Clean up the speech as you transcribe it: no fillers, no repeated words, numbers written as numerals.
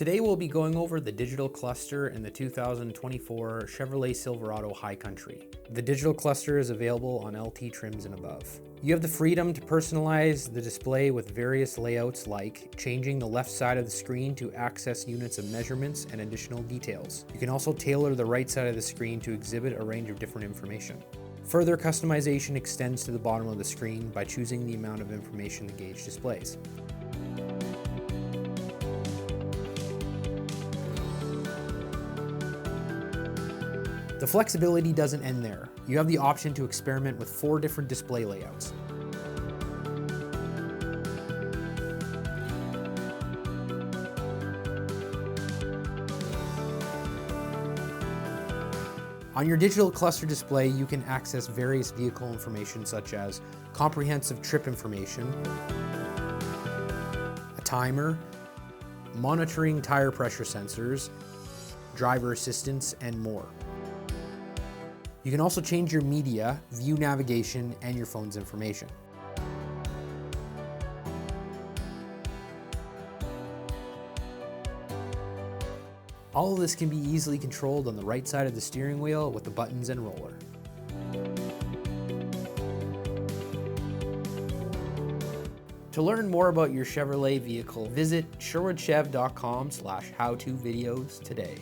Today we'll be going over the digital cluster in the 2024 Chevrolet Silverado High Country. The digital cluster is available on LT trims and above. You have the freedom to personalize the display with various layouts like changing the left side of the screen to access units of measurements and additional details. You can also tailor the right side of the screen to exhibit a range of different information. Further customization extends to the bottom of the screen by choosing the amount of information the gauge displays. The flexibility doesn't end there. You have the option to experiment with 4 different display layouts. On your digital cluster display, you can access various vehicle information such as comprehensive trip information, a timer, monitoring tire pressure sensors, driver assistance, and more. You can also change your media, view navigation, and your phone's information. All of this can be easily controlled on the right side of the steering wheel with the buttons and roller. To learn more about your Chevrolet vehicle, visit sherwoodchev.com/howtovideos today.